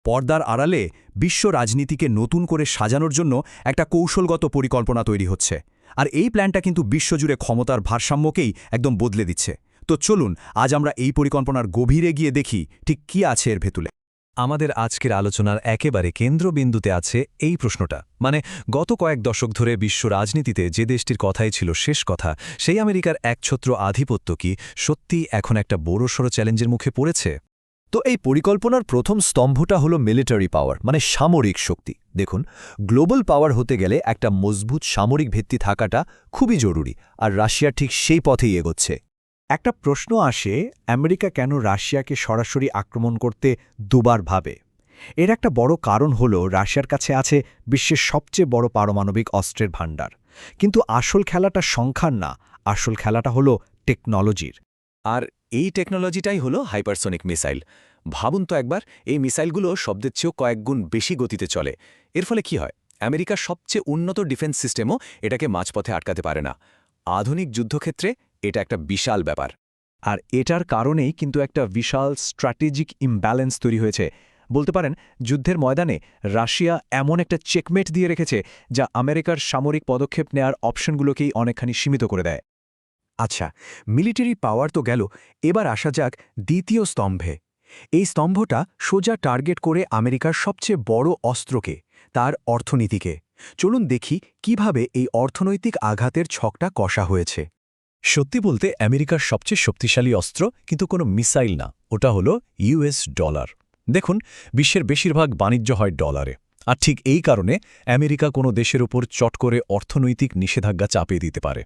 পর্দার আড়ালে বিশ্ব রাজনীতিকে নতুন করে সাজানোর জন্য একটা কৌশলগত পরিকল্পনা তৈরি হচ্ছে আর এই প্ল্যানটা কিন্তু বিশ্বজুড়ে ক্ষমতার ভারসাম্যকেই একদম বদলে দিচ্ছে। তো চলুন আজ আমরা এই পরিকল্পনার গভীরে গিয়ে দেখি ঠিক কি আছে এর ভেতরে। আমাদের আজকের আলোচনার একেবারে কেন্দ্রবিন্দুতে আছে এই প্রশ্নটা, মানে গত কয়েক দশক ধরে বিশ্ব রাজনীতিতে যে দেশটির কথাই ছিল শেষ কথা, সেই আমেরিকার একছত্র আধিপত্য কি সত্যিই এখন একটা বড়সড় চ্যালেঞ্জের মুখে পড়েছে? তো এই পরিকল্পনার প্রথম স্তম্ভটা হলো মিলিটারি পাওয়ার, মানে সামরিক শক্তি। দেখুন, গ্লোবাল পাওয়ার হতে গেলে একটা মজবুত সামরিক ভিত্তি থাকাটা খুবই জরুরি, আর রাশিয়া ঠিক সেই পথেই এগোচ্ছে। একটা প্রশ্ন আসে, আমেরিকা কেন রাশিয়াকে সরাসরি আক্রমণ করতে দুবার ভাবে? এর একটা বড় কারণ হলো রাশিয়ার কাছে আছে বিশ্বের সবচেয়ে বড় পারমাণবিক অস্ত্রের ভাণ্ডার। কিন্তু আসল খেলাটা সংখ্যার না, আসল খেলাটা হলো টেকনোলজির। আর এই টেকনোলজিটাই হলো হাইপারসোনিক মিসাইল। ভাবুন তো একবার, এই মিসাইলগুলো শব্দের চেয়েও কয়েক গুণ বেশি গতিতে চলে। এর ফলে কি হয়? আমেরিকার সবচেয়ে উন্নত ডিফেন্স সিস্টেমও এটাকে মাঝপথে আটকাতে পারে না। আধুনিক যুদ্ধক্ষেত্রে এটা একটা বিশাল ব্যাপার। আর এটার কারণেই কিন্তু একটা বিশাল স্ট্র্যাটেজিক ইমব্যালেন্স তৈরি হয়েছে। বলতে পারেন, যুদ্ধের ময়দানে রাশিয়া এমন একটা চেকমেট দিয়ে রেখেছে যা আমেরিকার সামরিক পদক্ষেপ নেয়ার অপশনগুলোকেই অনেকখানি সীমিত করে দেয়। আচ্ছা, মিলিটারি পাওয়ার তো গেল, এবার আসা যাক দ্বিতীয় স্তম্ভে। এই স্তম্ভটা সোজা টার্গেট করে আমেরিকার সবচেয়ে বড় অস্ত্রকে, তার অর্থনীতিকে। চলুন দেখি কিভাবে এই অর্থনৈতিক আঘাতের ছকটা কষা হয়েছে। সত্যি বলতে আমেরিকার সবচেয়ে শক্তিশালী অস্ত্র কিন্তু কোনো মিসাইল না, ওটা হলো ইউএস ডলার। দেখুন, বিশ্বের বেশিরভাগ বাণিজ্য হয় ডলারে, আর ঠিক এই কারণে আমেরিকা কোনো দেশের উপর চট করে অর্থনৈতিক নিষেধাজ্ঞা চাপিয়ে দিতে পারে।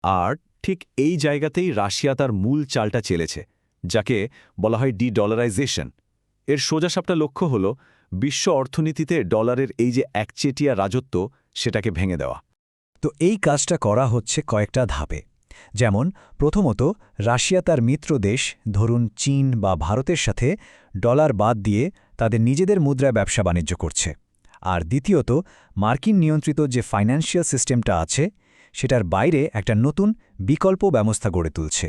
আর ঠিক এই জায়গাতেই রাশিয়া তার মূল চালটা চেলেছে, যাকে বলা হয় ডি-ডলারাইজেশন। এর সোজাসাপটা লক্ষ্য হল বিশ্ব অর্থনীতিতে ডলারের এই যে একচেটিয়া রাজত্ব, সেটাকে ভেঙে দেওয়া। তো এই কাজটা করা হচ্ছে কয়েকটা ধাপে। যেমন প্রথমত, রাশিয়া তার মিত্র দেশ, ধরুন চীন বা ভারতের সাথে ডলার বাদ দিয়ে তাদের নিজেদের মুদ্রায় ব্যবসা বাণিজ্য করছে। আর দ্বিতীয়ত, মার্কিন নিয়ন্ত্রিত যে ফাইন্যান্সিয়াল সিস্টেমটা আছে সেটার বাইরে একটা নতুন বিকল্প ব্যবস্থা গড়ে তুলছে।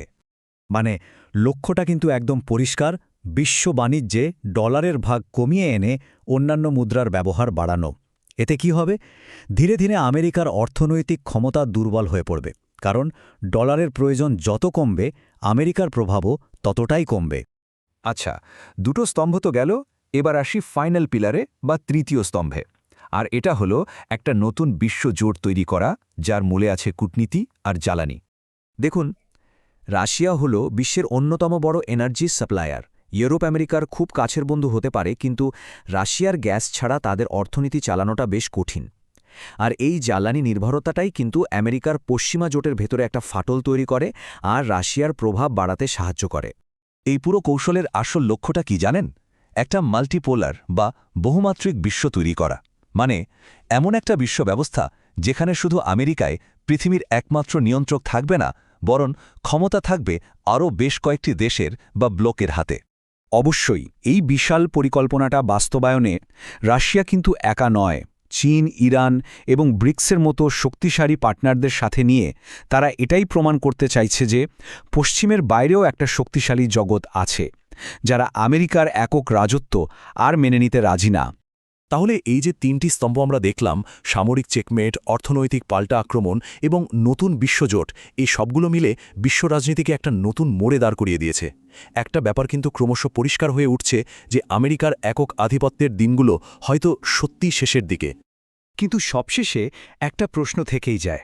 মানে লক্ষ্যটা কিন্তু একদম পরিষ্কার, বিশ্ব বাণিজ্যে ডলারের ভাগ কমিয়ে এনে অন্যান্য মুদ্রার ব্যবহার বাড়ানো। এতে কি হবে? ধীরে ধীরে আমেরিকার অর্থনৈতিক ক্ষমতা দুর্বল হয়ে পড়বে, কারণ ডলারের প্রয়োজন যত কমবে আমেরিকার প্রভাবও ততটাই কমবে। আচ্ছা, দুটো স্তম্ভ তো গেল, এবার আসি ফাইনাল পিলারে বা তৃতীয় স্তম্ভে। আর এটা হলো একটা নতুন বিশ্বজোট তৈরি করা, যার মূলে আছে কূটনীতি আর জ্বালানি। দেখুন, রাশিয়া হলো বিশ্বের অন্যতম বড় এনার্জি সাপ্লায়ার। ইউরোপ আমেরিকার খুব কাছের বন্ধু হতে পারে, কিন্তু রাশিয়ার গ্যাস ছাড়া তাদের অর্থনীতি চালানোটা বেশ কঠিন। আর এই জ্বালানি নির্ভরতাটাই কিন্তু আমেরিকার পশ্চিমা জোটের ভেতরে একটা ফাটল তৈরি করে আর রাশিয়ার প্রভাব বাড়াতে সাহায্য করে। এই পুরো কৌশলের আসল লক্ষ্যটা কি জানেন? একটা মাল্টিপোলার বা বহুমাত্রিক বিশ্ব তৈরি করা। মানে এমন একটা বিশ্ব ব্যবস্থা যেখানে শুধু আমেরিকায় পৃথিবীর একমাত্র নিয়ন্ত্রক থাকবে না, বরং ক্ষমতা থাকবে আরও বেশ কয়েকটি দেশের বা ব্লকের হাতে। অবশ্যই এই বিশাল পরিকল্পনাটা বাস্তবায়নে রাশিয়া কিন্তু একা নয়। চীন, ইরান এবং ব্রিক্সের মতো শক্তিশালী পার্টনারদের সাথে নিয়ে তারা এটাই প্রমাণ করতে চাইছে যে পশ্চিমের বাইরেও একটা শক্তিশালী জগৎ আছে, যারা আমেরিকার একক রাজত্ব আর মেনে নিতে রাজি না। তাহলে এই যে তিনটি স্তম্ভ আমরা দেখলাম, সামরিক চেকমেট, অর্থনৈতিক পাল্টা আক্রমণ এবং নতুন বিশ্বজোট, এই সবগুলো মিলে বিশ্ব রাজনীতিকে একটা নতুন মোড়ে দাঁড় করিয়ে দিয়েছে। একটা ব্যাপার কিন্তু ক্রমশ পরিষ্কার হয়ে উঠছে যে আমেরিকার একক আধিপত্যের দিনগুলো হয়তো সত্যিই শেষের দিকে। কিন্তু সবশেষে একটা প্রশ্ন থেকেই যায়,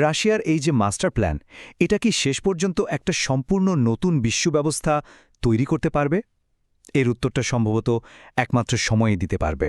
রাশিয়ার এই যে মাস্টার প্ল্যান, এটা কি শেষ পর্যন্ত একটা সম্পূর্ণ নতুন বিশ্ব ব্যবস্থা তৈরি করতে পারবে? এর উত্তরটা সম্ভবত একমাত্র সময়ই দিতে পারবে।